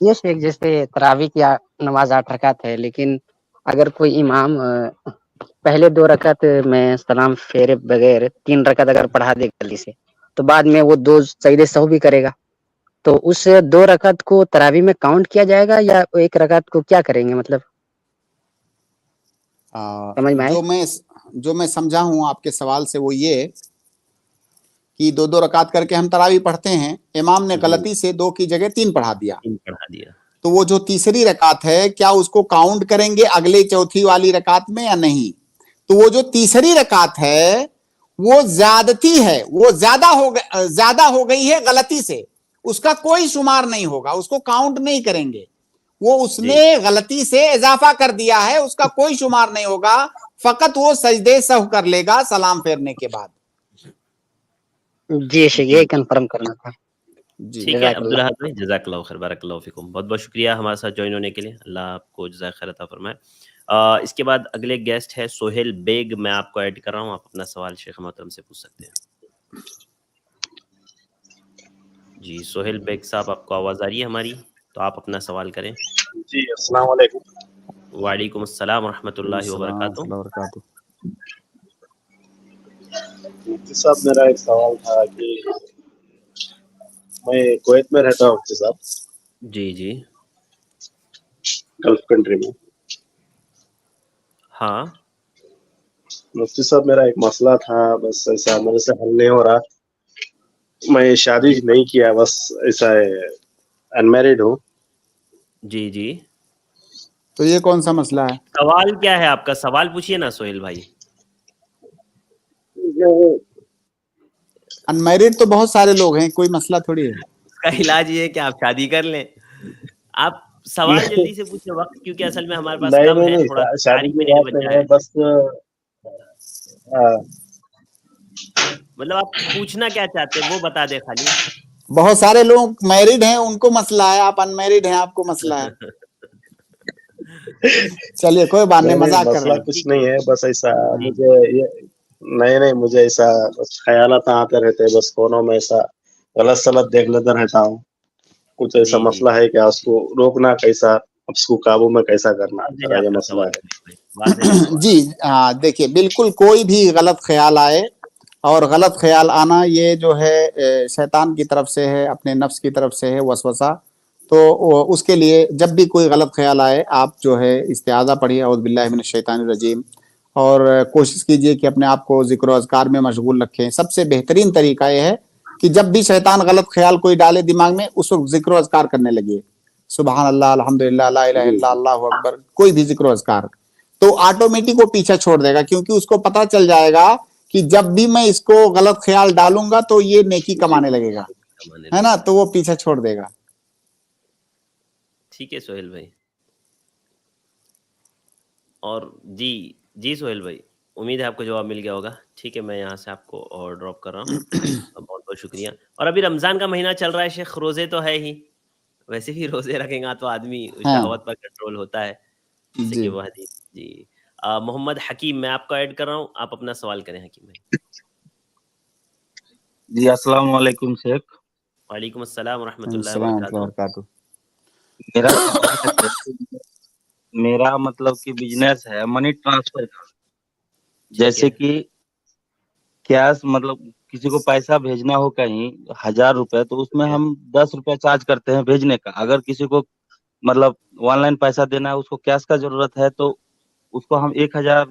یہ شیخ جیسے تراویح کی نماز 8 رکعت ہے، لیکن اگر کوئی امام پہلے 2 رکعت میں سلام پھیرے بغیر 3 رکعت اگر پڑھا دے جلدی سے، تو بعد میں وہ 2 سجدے سہو بھی کرے گا، تو اس 2 رکعت کو تراویح میں کاؤنٹ کیا جائے گا یا 1 رکعت کو کیا کریں گے؟ مطلب سمجھ میں آئے؟ جو میں سمجھا ہوں آپ کے سوال سے وہ یہ کہ 2 رکعت کر کے ہم تراویح پڑھتے ہیں، امام نے غلطی سے 2 کی جگہ 3 پڑھا دیا، تو وہ جو تیسری رکعت ہے کیا اس کو کاؤنٹ کریں گے اگلے چوتھی والی رکعت میں یا نہیں؟ تو وہ جو تیسری رکعت ہے وہ زیادتی ہے، وہ زیادہ ہو گئی ہے غلطی سے، اس کا کوئی شمار نہیں ہوگا، اس کو کاؤنٹ نہیں کریں گے، وہ اس نے غلطی سے اضافہ کر دیا ہے، اس کا کوئی شمار نہیں ہوگا، فقط وہ سجدے سہو کر لے گا سلام پھیرنے کے بعد۔ جی شیخ یہ کنفرم کرنا تھا۔ ٹھیک ہے عبدالحق بھائی، جزاک اللہ خیر، بارک اللہ فیکم، بہت بہت شکریہ ہمارے ساتھ جوائن ہونے کے لیے، اللہ آپ کو جزائے خیر عطا فرمائے۔ اس کے بعد اگلے گیسٹ ہے سہیل بیگ، میں آپ کو ایڈ کر رہا ہوں، آپ اپنا سوال شیخ محترم سے پوچھ سکتے ہیں۔ جی سہیل بیگ صاحب، آپ کو آواز آ رہی ہے ہماری؟ تو آپ اپنا سوال کریں۔ جی السلام علیکم۔ وعلیکم السلام ورحمۃ اللہ وبرکاتہ۔ مفتی صاحب میرا ایک سوال تھا کہ میں کویت میں رہتا ہوں مفتی صاحب۔ جی جی گلف کنٹری میں۔ ہاں مفتی صاحب میرا ایک مسئلہ تھا، بس ایسا میرے سے حل نہیں ہو رہا، میں شادی نہیں کیا، بس ایسا انمیرڈ ہوں۔ جی جی تو یہ کون سا مسئلہ ہے؟ سوال کیا ہے آپ کا؟ سوال پوچھیے نا سہیل بھائی۔ انمیرڈ تو بہت سارے لوگ ہیں، کوئی مسئلہ تھوڑی ہے۔ اس کا علاج یہ ہے کہ آپ شادی کر لیں۔ آپ سوال جلدی سے پوچھیں، وقت کیونکہ اصل میں ہمارے پاس کم ہے، تھوڑا شادی کی منٹ بات بچا نہیں ہے، ہے۔ بس مطلب آپ پوچھنا کیا چاہتے ہیں وہ بتا دیں خالی۔ بہت سارے لوگ میرڈ ہیں، ان کو مسئلہ ہے، آپ انمیرڈ ہیں، آپ کو مسئلہ ہے۔ چلیے کوئی بات نہیں، مذاق کر رہے مسئلہ ہیں۔ کچھ نہیں ہے، بس ایسا مجھے نہیں مجھے ایسا خیالات آتے رہتے ہیں، بس فونوں میں ایسا غلط سلط دیکھ لیتا رہتا ہوں، کچھ ایسا مسئلہ ہے کہ اس کو روکنا کیسا، اس کو قابو میں کیسا کرنا، ذرا یہ مسئلہ ہے۔ جی ہاں دیکھیے، بالکل کوئی بھی غلط خیال آئے، اور غلط خیال آنا یہ جو ہے شیطان کی طرف سے ہے، اپنے نفس کی طرف سے ہے، وسوسہ، تو اس کے لیے جب بھی کوئی غلط خیال آئے آپ جو ہے استعاذہ پڑھیے، اعوذ باللہ من الشیطان الرجیم، اور کوشش کیجئے کہ اپنے آپ کو ذکر و اذکار میں مشغول رکھیں۔ سب سے بہترین طریقہ یہ ہے کہ جب بھی شیطان غلط خیال کوئی ڈالے دماغ میں، اس وقت ذکر و اذکار کرنے لگیے، سبحان اللہ، الحمدللہ، لا الہ الا اللہ، اللہ اکبر، کوئی بھی ذکر و اذکار، تو آٹومیٹک وہ پیچھا چھوڑ دے گا، کیونکہ اس کو پتا چل جائے گا کہ جب بھی میں اس کو غلط خیال ڈالوں گا تو یہ نیکی کمانے لگے گا، ہے نا، تو وہ پیچھا چھوڑ دے گا۔ ٹھیک ہے سہیل بھائی۔ اور جی سہیل بھائی، امید ہے آپ کو جواب مل گیا ہوگا۔ ٹھیک ہے، میں یہاں سے آپ کو اور ڈراپ کر رہا ہوں، بہت بہت شکریہ۔ اور ابھی رمضان کا مہینہ چل رہا ہے شیخ، روزے تو ہے ہی، ویسے بھی روزے رکھیں گا تو آدمی شہوت پر کنٹرول ہوتا ہے، جیسے کہ وہ حدیث۔ جی محمد حکیم، میں آپ کو ایڈ کر رہا ہوں، آپ اپنا سوال کریں حکیم بھائی۔ جی السلام علیکم شیخ۔ وعلیکم السلام ورحمۃ اللہ السلام ورحمۃ اللہ وبرکاتہ۔ وبرکاتہ۔ میرا مطلب کہ بزنس ہے منی ٹرانسفر کا، جیسے کہ کیش، مطلب کسی کو پیسہ بھیجنا ہو کہیں 1000 روپے، تو اس میں ہم 10 روپے چارج کرتے ہیں بھیجنے کا۔ اگر کسی کو مطلب آن لائن پیسہ دینا ہے، اس کو کیش کا ضرورت ہے، تو اس کو ہم 1000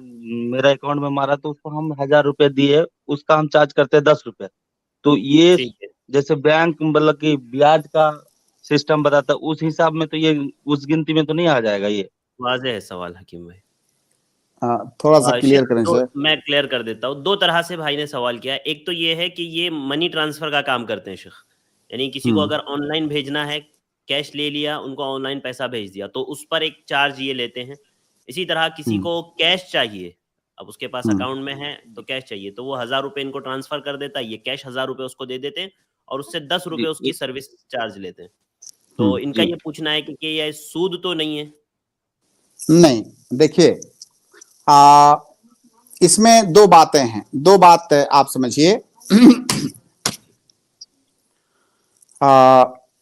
میرا اکاؤنٹ میں مارا تو اس کو ہم 1000 روپے دیے، اس کا ہم چارج کرتے ہیں 10 روپے۔ تو یہ جیسے بینک مطلب کہ بیاج کا سسٹم بتاتا ہے، اس حساب میں تو یہ اس گنتی میں تو نہیں آ جائے گا؟ یہ واضح ہے سوال حکیم بھائی، تھوڑا سا کلیئر کریں سر۔ میں کلیئر کر دیتا ہوں۔ 2 طرح سے بھائی نے سوال کیا ہے۔ ایک تو یہ ہے کہ یہ منی ٹرانسفر کا کام کرتے ہیں شیخ، یعنی کسی کو اگر آن لائن بھیجنا ہے، کیش لے لیا، ان کو آن لائن پیسہ بھیج دیا، تو اس پر ایک چارج یہ لیتے ہیں۔ اسی طرح کسی کو کیش چاہیے، اب اس کے پاس اکاؤنٹ میں ہے تو کیش چاہیے، تو وہ 1000 روپے ان کو ٹرانسفر کر دیتا ہے، یہ کیش 1000 روپے اس کو دے دیتے ہیں، اور اس سے 10 روپے اس کی سروس چارج لیتے ہیں۔ تو ان کا یہ پوچھنا ہے کہ یہ سود تو نہیں ہے؟ نہیں، دیکھیے اس میں 2 باتیں ہیں، 2 بات آپ سمجھیے۔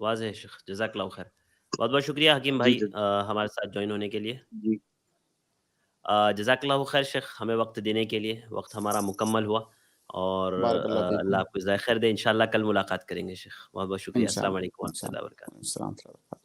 واضح ہے شیخ، جزاک اللہ خیر. بہت بہت شکریہ حکیم بھائی ہمارے ساتھ جوائن ہونے کے لیے. جی جزاک اللہ خیر شیخ، ہمیں وقت دینے کے لیے. وقت ہمارا مکمل ہوا اور بارک اللہ اللہ فیکم. آپ کو جزائے خیر دے. انشاءاللہ کل ملاقات کریں گے شیخ. بہت بہت شکریہ. السلام انشاءاللہ علیکم ورحمۃ اللہ وبرکاتہ. السلام علیکم.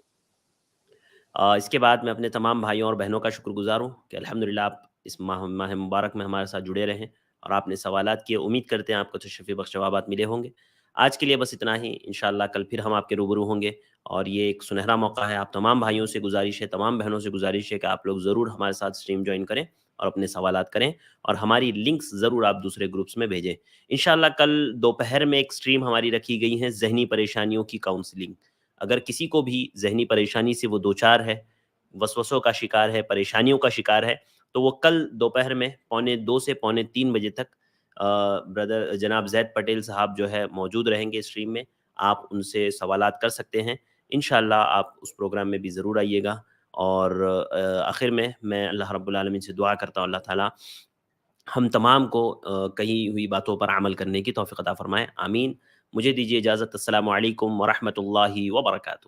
اس کے بعد میں اپنے تمام بھائیوں اور بہنوں کا شکر گزار ہوں کہ الحمدللہ آپ اس ماہ مبارک میں ہمارے ساتھ جڑے رہیں اور آپ نے سوالات کیے. امید کرتے ہیں آپ کو تشفی بخش جوابات ملے ہوں گے. آج کے لیے بس اتنا ہی. انشاءاللہ کل پھر ہم آپ کے روبرو ہوں گے اور یہ ایک سنہرا موقع ہے. آپ تمام بھائیوں سے گزارش ہے، تمام بہنوں سے گزارش ہے کہ آپ لوگ ضرور ہمارے ساتھ اسٹریم جوائن کریں اور اپنے سوالات کریں اور ہماری لنکس ضرور آپ دوسرے گروپس میں بھیجیں. انشاءاللہ کل دوپہر میں ایک اسٹریم ہماری رکھی گئی ہے ذہنی پریشانیوں کی کاؤنسلنگ. اگر کسی کو بھی ذہنی پریشانی سے وہ دوچار ہے، وسوسوں کا شکار ہے، پریشانیوں کا شکار ہے، تو وہ کل دوپہر میں 2:45 سے 2:45 بجے تک بردر جناب زید پٹیل صاحب جو ہے موجود رہیں گے اسٹریم میں. آپ ان سے سوالات کر سکتے ہیں. انشاءاللہ آپ اس پروگرام میں بھی ضرور آئیے گا. اور آخر میں اللہ رب العالمین سے دعا کرتا ہوں اللہ تعالیٰ ہم تمام کو کہی ہوئی باتوں پر عمل کرنے کی توفیق عطا فرمائے. آمین. مجھے دیجیے اجازت. السلام علیکم ورحمۃ اللہ وبرکاتہ.